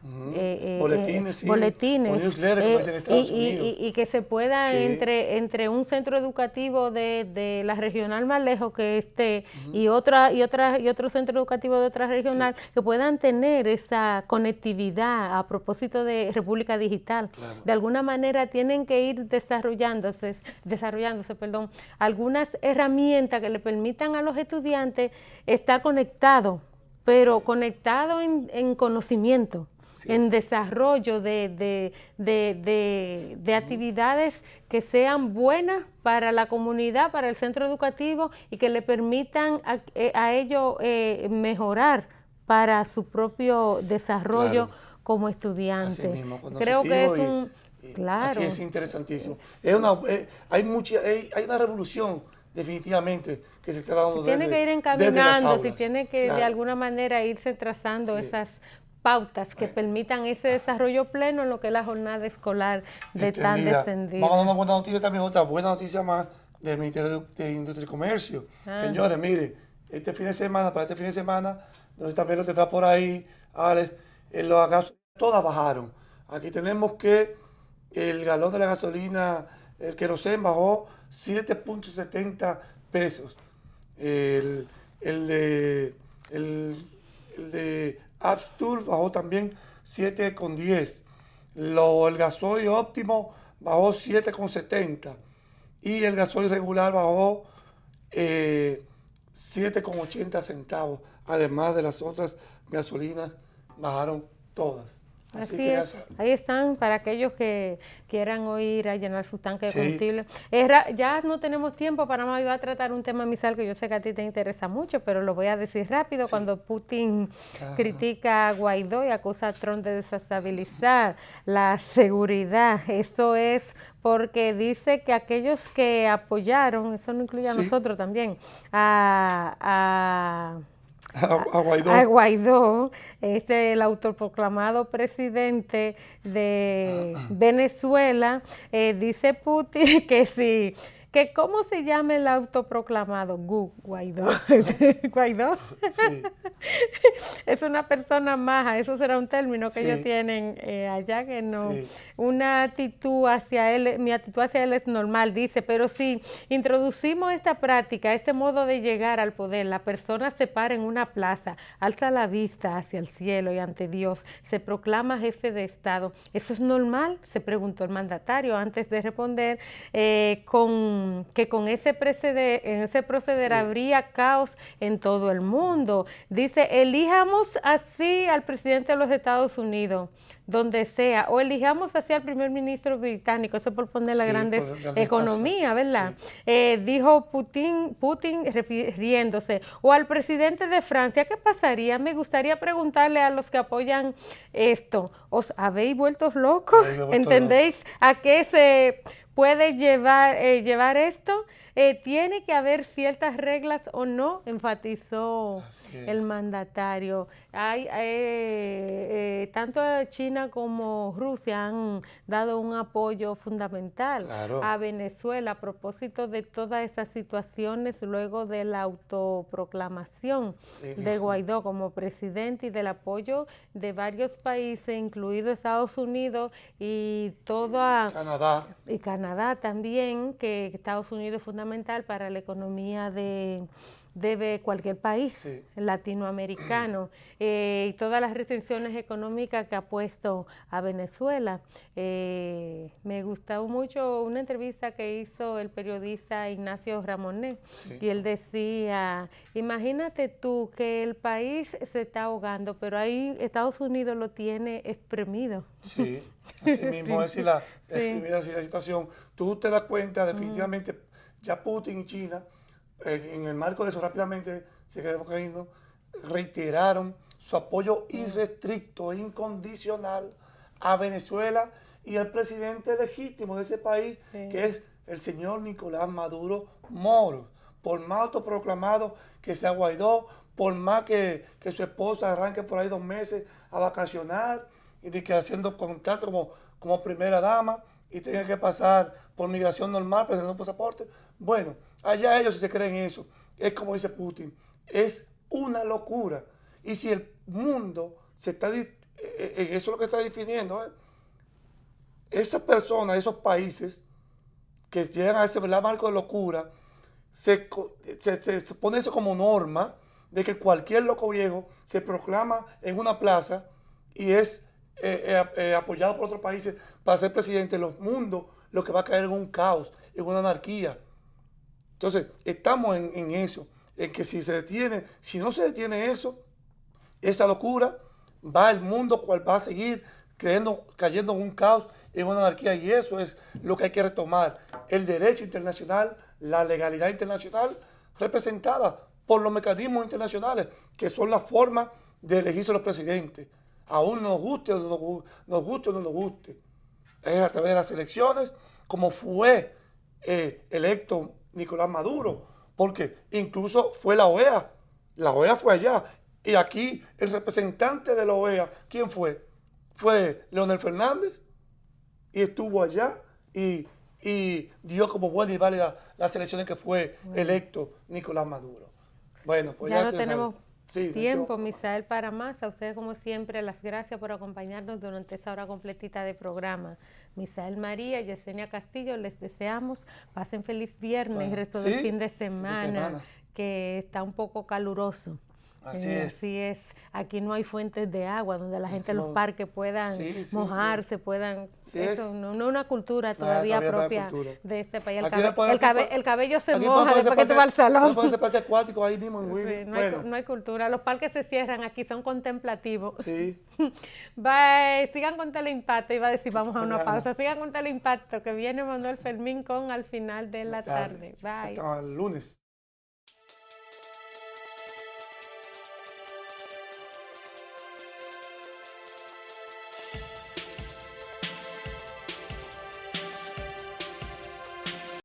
boletines, boletines, o newsletters, como dicen en Estados Unidos. y que se pueda entre un centro educativo de la regional más lejos que esté y otro centro educativo de otra regional, que puedan tener esa conectividad a propósito de República Digital. Claro. De alguna manera tienen que ir desarrollándose algunas herramientas que le permitan a los estudiantes estar conectados, pero conectados en conocimiento. en desarrollo de actividades que sean buenas para la comunidad, para el centro educativo y que le permitan a ellos mejorar para su propio desarrollo como estudiante. Así mismo, creo que es un... Claro. Así es interesantísimo. Hay una revolución definitivamente que se está dando tiene que ir encaminando, si tiene que de alguna manera irse trazando esas pautas que permitan ese desarrollo pleno en lo que es la jornada escolar de tan descendida. Vamos a dar una buena noticia también, otra buena noticia más del Ministerio de Industria y Comercio. Señores, mire, para este fin de semana, entonces también lo que está por ahí, Alex, los gasos todas bajaron. Aquí tenemos que el galón de la gasolina, el querosén bajó 7.70 pesos. El de Abstur bajó también 7.10. El gasoil óptimo bajó 7.70. Y el gasoil regular bajó 7.80 centavos. Además de las otras gasolinas, bajaron todas. Así es, ahí están para aquellos que quieran ir a llenar sus tanques de combustible. Ya no tenemos tiempo para más, iba a tratar un tema, Misael, que yo sé que a ti te interesa mucho, pero lo voy a decir rápido. Cuando Putin critica a Guaidó y acusa a Trump de desestabilizar la seguridad, eso es porque dice que aquellos que apoyaron, eso no incluye a nosotros también, a Guaidó, el autoproclamado presidente de Venezuela, dice Putin que sí, que ¿cómo se llama el autoproclamado? Guaidó. Guaidó. Sí. Es una persona maja, eso será un término que ellos tienen allá, que no. Sí. Una actitud hacia él, mi actitud hacia él es normal, dice, pero si introducimos esta práctica, este modo de llegar al poder, la persona se para en una plaza, alza la vista hacia el cielo y ante Dios, se proclama jefe de Estado. ¿Eso es normal?, se preguntó el mandatario antes de responder con ese proceder habría caos en todo el mundo. Dice, elijamos así al presidente de los Estados Unidos, donde sea, o elijamos así al primer ministro británico, eso por poner la grande economía, ¿verdad? Sí. Dijo Putin refiriéndose, o al presidente de Francia. ¿Qué pasaría? Me gustaría preguntarle a los que apoyan esto, ¿os habéis vuelto locos? ¿Entendéis a qué se puede llevar esto? Tiene que haber ciertas reglas o no, enfatizó el mandatario. Tanto China como Rusia han dado un apoyo fundamental a Venezuela a propósito de todas esas situaciones luego de la autoproclamación de Guaidó como presidente y del apoyo de varios países, incluido Estados Unidos y Canadá también, que Estados Unidos es fundamental para la economía de cualquier país latinoamericano, y todas las restricciones económicas que ha puesto a Venezuela. Me gustó mucho una entrevista que hizo el periodista Ignacio Ramonet, y él decía, imagínate tú que el país se está ahogando, pero ahí Estados Unidos lo tiene exprimido. Sí, así mismo es la situación. Tú te das cuenta definitivamente, ya Putin y China, en el marco de eso rápidamente, reiteraron su apoyo irrestricto e incondicional a Venezuela y al presidente legítimo de ese país, que es el señor Nicolás Maduro Moros. Por más autoproclamado que sea Guaidó, por más que su esposa arranque por ahí 2 meses a vacacionar y de que haciendo contacto como primera dama y tenga que pasar por migración normal, presentando un pasaporte. Bueno, allá ellos si se creen eso. Es como dice Putin, es una locura. Y si el mundo se está, eso es lo que está definiendo, esas personas, esos países que llegan a ese marco de locura, se pone eso como norma de que cualquier loco viejo se proclama en una plaza y es apoyado por otros países para ser presidente. Los mundos, lo que va a caer en un caos, en una anarquía. Entonces, estamos en eso, en que si no se detiene eso, esa locura, va el mundo cual va a seguir cayendo en un caos, en una anarquía, y eso es lo que hay que retomar, el derecho internacional, la legalidad internacional representada por los mecanismos internacionales, que son la forma de elegirse los presidentes, aún nos guste o no nos guste. Es a través de las elecciones, como fue electo Nicolás Maduro, porque incluso fue la OEA fue allá, y aquí el representante de la OEA, ¿quién fue? Fue Leonel Fernández, y estuvo allá, y dio como buena y válida las elecciones que fue electo Nicolás Maduro. Bueno, pues ya no tenemos sí, tiempo, Misael, para más. A ustedes, como siempre, las gracias por acompañarnos durante esa hora completita de programa. Misael María, Yesenia Castillo, les deseamos, pasen feliz viernes, resto del fin de semana, que está un poco caluroso. Así es. Aquí no hay fuentes de agua donde la gente en los parques puedan mojarse, puedan... Eso no es una cultura todavía propia de este país. El cabello se moja después que tú vas al salón. No puede ser parque acuático ahí mismo en Willy. No hay cultura. Los parques se cierran aquí, son contemplativos. Sí. Bye. Sigan con Teleimpacto. Iba a decir, vamos a una pausa. Sigan con Teleimpacto, que viene Manuel Fermín con Al Final de la Tarde. Bye. Hasta el lunes.